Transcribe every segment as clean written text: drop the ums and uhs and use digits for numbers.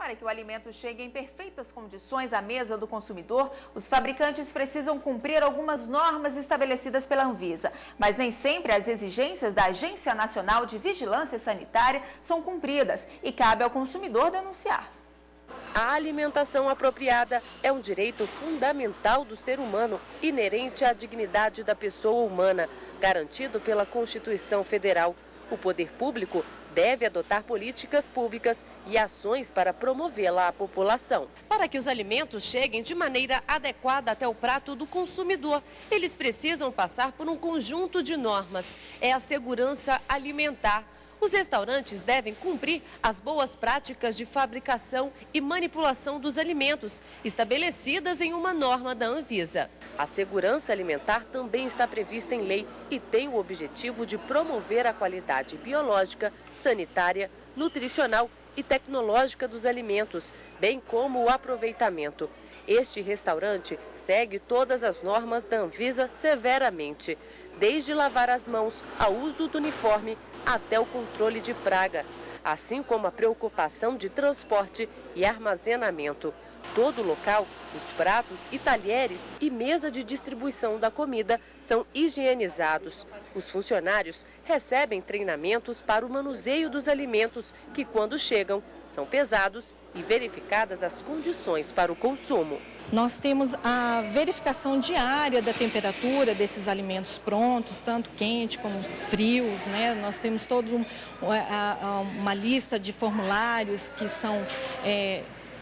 Para que o alimento chegue em perfeitas condições à mesa do consumidor, os fabricantes precisam cumprir algumas normas estabelecidas pela Anvisa. Mas nem sempre as exigências da Agência Nacional de Vigilância Sanitária são cumpridas e cabe ao consumidor denunciar. A alimentação apropriada é um direito fundamental do ser humano, inerente à dignidade da pessoa humana, garantido pela Constituição Federal. O poder público deve adotar políticas públicas e ações para promovê-la à população. Para que os alimentos cheguem de maneira adequada até o prato do consumidor, eles precisam passar por um conjunto de normas. É a segurança alimentar. Os restaurantes devem cumprir as boas práticas de fabricação e manipulação dos alimentos, estabelecidas em uma norma da Anvisa. A segurança alimentar também está prevista em lei e tem o objetivo de promover a qualidade biológica, sanitária, nutricional e tecnológica dos alimentos, bem como o aproveitamento. Este restaurante segue todas as normas da Anvisa severamente, desde lavar as mãos ao uso do uniforme até o controle de praga, assim como a preocupação de transporte e armazenamento. Todo o local, os pratos e talheres e mesa de distribuição da comida são higienizados. Os funcionários recebem treinamentos para o manuseio dos alimentos que, quando chegam, são pesados e verificadas as condições para o consumo. Nós temos a verificação diária da temperatura desses alimentos prontos, tanto quente como frios, né? Nós temos toda uma lista de formulários que são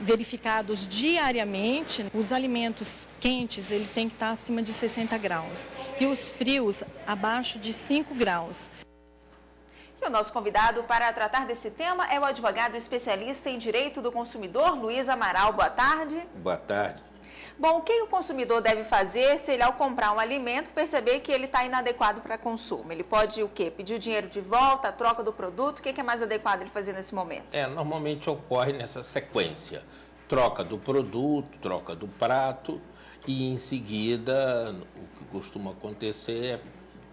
verificados diariamente. Os alimentos quentes, ele tem que estar acima de 60 graus e os frios abaixo de 5 graus. E o nosso convidado para tratar desse tema é o advogado especialista em direito do consumidor, Luiz Amaral. Boa tarde. Boa tarde. Bom, o que o consumidor deve fazer se ele, ao comprar um alimento, perceber que ele está inadequado para consumo? Ele pode o quê? Pedir o dinheiro de volta, a troca do produto? O que é mais adequado ele fazer nesse momento? Normalmente ocorre nessa sequência. Troca do produto, troca do prato e, em seguida, o que costuma acontecer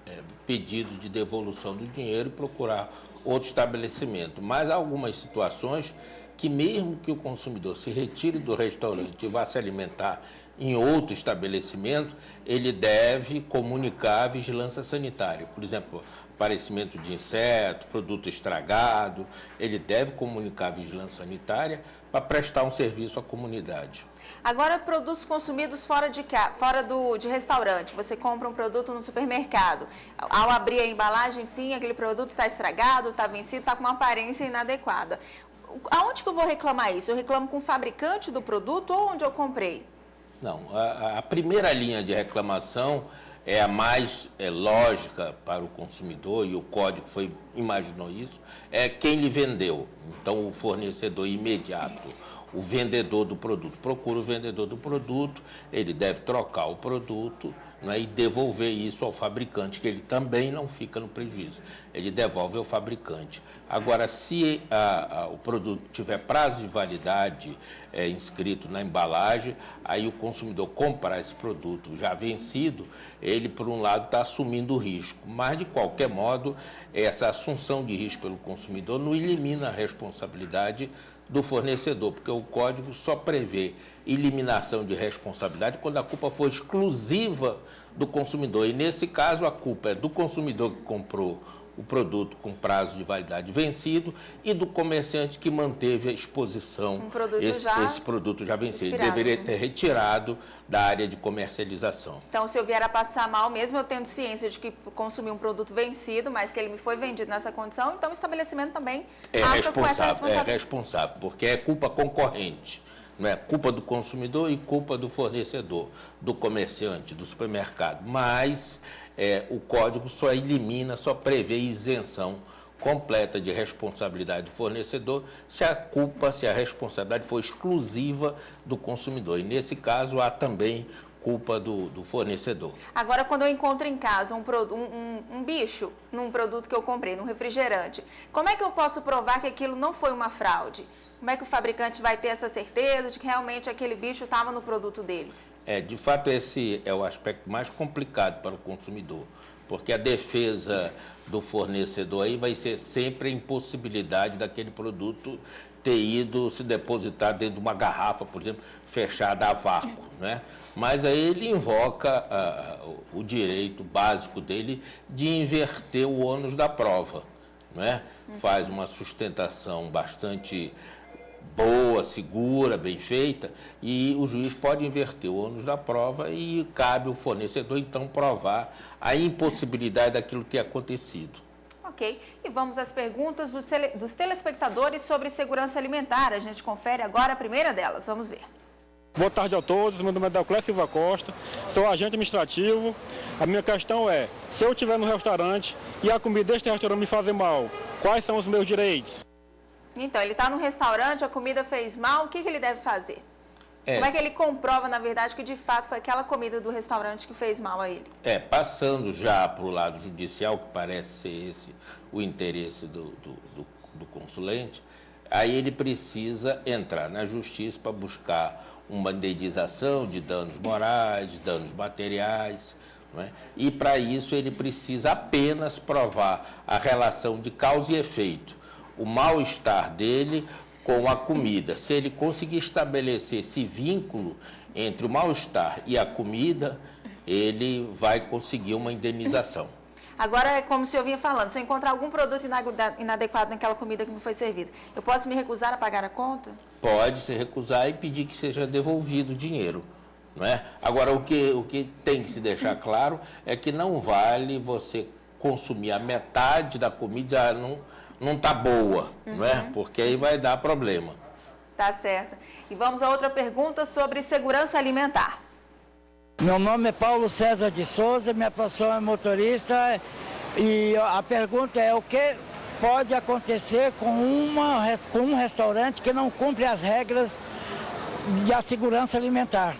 é pedido de devolução do dinheiro e procurar outro estabelecimento. Mas há algumas situações que mesmo que o consumidor se retire do restaurante e vá se alimentar em outro estabelecimento, ele deve comunicar à vigilância sanitária. Por exemplo, aparecimento de inseto, produto estragado, ele deve comunicar à vigilância sanitária para prestar um serviço à comunidade. Agora, produtos consumidos fora de restaurante. Você compra um produto no supermercado. Ao abrir a embalagem, enfim, aquele produto está estragado, está vencido, está com uma aparência inadequada. Aonde que eu vou reclamar isso? Eu reclamo com o fabricante do produto ou onde eu comprei? Não, a primeira linha de reclamação é a mais lógica para o consumidor, e o código imaginou isso, é quem lhe vendeu. Então, o fornecedor imediato, o vendedor do produto, procura o vendedor do produto, ele deve trocar o produto, e devolver isso ao fabricante, que ele também não fica no prejuízo. Ele devolve ao fabricante. Agora, se o produto tiver prazo de validade inscrito na embalagem, aí o consumidor comprar esse produto já vencido, ele, por um lado, está assumindo o risco. Mas, de qualquer modo, essa assunção de risco pelo consumidor não elimina a responsabilidade do fornecedor, porque o código só prevê eliminação de responsabilidade quando a culpa for exclusiva do consumidor. E, nesse caso, a culpa é do consumidor que comprou o produto com prazo de validade vencido e do comerciante que manteve a exposição, esse produto já vencido. Ele deveria ter retirado da área de comercialização. Então, se eu vier a passar mal, mesmo eu tendo ciência de que consumi um produto vencido, mas que ele me foi vendido nessa condição, então o estabelecimento também arca com essa responsabilidade. É responsável, porque é culpa concorrente. Não é culpa do consumidor e culpa do fornecedor, do comerciante, do supermercado. Mas o código só elimina, só prevê isenção completa de responsabilidade do fornecedor se a responsabilidade for exclusiva do consumidor. E, nesse caso, há também culpa do fornecedor. Agora, quando eu encontro em casa um bicho num produto que eu comprei, num refrigerante, como é que eu posso provar que aquilo não foi uma fraude? Como é que o fabricante vai ter essa certeza de que realmente aquele bicho estava no produto dele? De fato, esse é o aspecto mais complicado para o consumidor, porque a defesa do fornecedor aí vai ser sempre a impossibilidade daquele produto ter ido se depositar dentro de uma garrafa, por exemplo, fechada a vácuo, né? Mas aí ele invoca o direito básico dele de inverter o ônus da prova, né? Faz uma sustentação bastante boa, segura, bem feita, e o juiz pode inverter o ônus da prova e cabe ao fornecedor, então, provar a impossibilidade daquilo ter acontecido. Ok. E vamos às perguntas dos telespectadores sobre segurança alimentar. A gente confere agora a primeira delas. Vamos ver. Boa tarde a todos, meu nome é Dauclés Silva Costa, sou agente administrativo. A minha questão é, se eu estiver no restaurante e a comida deste restaurante me fazer mal, quais são os meus direitos? Então, ele está no restaurante, a comida fez mal, o que ele deve fazer? Como é que ele comprova, na verdade, que de fato foi aquela comida do restaurante que fez mal a ele? Passando já para o lado judicial, que parece ser esse o interesse do consulente, aí ele precisa entrar na justiça para buscar uma indenização de danos morais, de danos materiais, não é? E para isso ele precisa apenas provar a relação de causa e efeito, o mal-estar dele com a comida. Se ele conseguir estabelecer esse vínculo entre o mal-estar e a comida, ele vai conseguir uma indenização. Agora, é como o senhor vinha falando, se eu encontrar algum produto inadequado naquela comida que me foi servida, eu posso me recusar a pagar a conta? Pode se recusar e pedir que seja devolvido o dinheiro, não é? Agora, o que tem que se deixar claro é que não vale você consumir a metade da comida, não está boa, não é? Porque aí vai dar problema. Tá certo. E vamos a outra pergunta sobre segurança alimentar. Meu nome é Paulo César de Souza, minha profissão é motorista e a pergunta é o que pode acontecer com um restaurante que não cumpre as regras da segurança alimentar.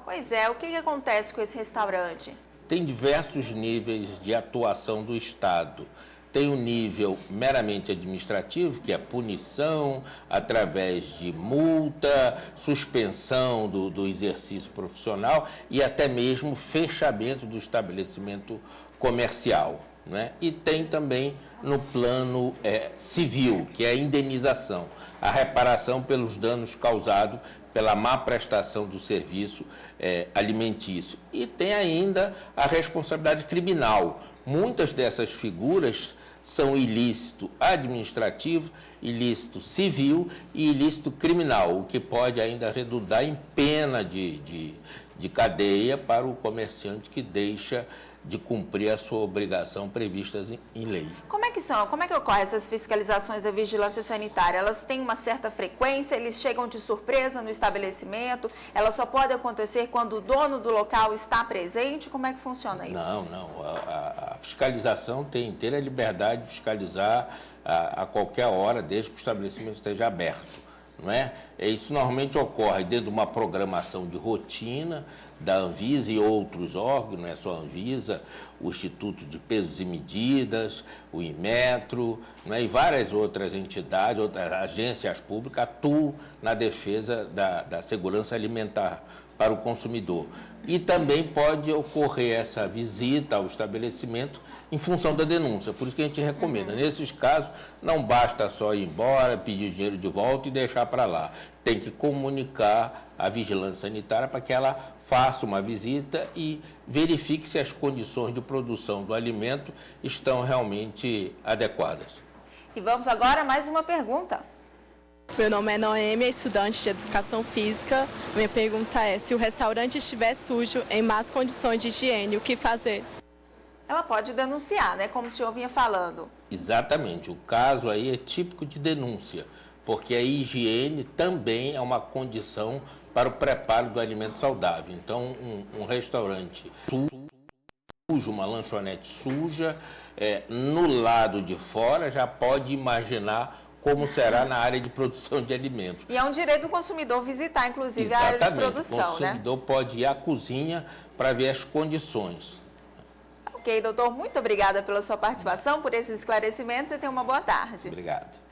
Pois é, o que acontece com esse restaurante? Tem diversos níveis de atuação do Estado. Tem um nível meramente administrativo, que é a punição através de multa, suspensão do exercício profissional e até mesmo fechamento do estabelecimento comercial, né? E tem também no plano civil, que é a indenização, a reparação pelos danos causados pela má prestação do serviço alimentício. E tem ainda a responsabilidade criminal. Muitas dessas figuras são ilícito administrativo, ilícito civil e ilícito criminal, o que pode ainda redundar em pena de cadeia para o comerciante que deixa de cumprir a sua obrigação previstas em lei. Como é que ocorrem essas fiscalizações da vigilância sanitária? Elas têm uma certa frequência, eles chegam de surpresa no estabelecimento, elas só podem acontecer quando o dono do local está presente? Como é que funciona isso? Não. A fiscalização tem inteira liberdade de fiscalizar a qualquer hora, desde que o estabelecimento esteja aberto. Não é? Isso normalmente ocorre dentro de uma programação de rotina da Anvisa e outros órgãos, não é só a Anvisa, o Instituto de Pesos e Medidas, o Inmetro, não é? E várias outras entidades, outras agências públicas atuam na defesa da segurança alimentar para o consumidor. E também pode ocorrer essa visita ao estabelecimento em função da denúncia, por isso que a gente recomenda. Nesses casos, não basta só ir embora, pedir o dinheiro de volta e deixar para lá. Tem que comunicar à vigilância sanitária para que ela faça uma visita e verifique se as condições de produção do alimento estão realmente adequadas. E vamos agora a mais uma pergunta. Meu nome é Noêmia, estudante de Educação Física. Minha pergunta é, se o restaurante estiver sujo, em más condições de higiene, o que fazer? Ela pode denunciar, né? Como o senhor vinha falando. Exatamente. O caso aí é típico de denúncia, porque a higiene também é uma condição para o preparo do alimento saudável. Então, um restaurante sujo, uma lanchonete suja, no lado de fora já pode imaginar como será na área de produção de alimentos. E é um direito do consumidor visitar, inclusive, a área de produção, né? O consumidor pode ir à cozinha para ver as condições. Ok, doutor, muito obrigada pela sua participação, por esses esclarecimentos e tenha uma boa tarde. Obrigado.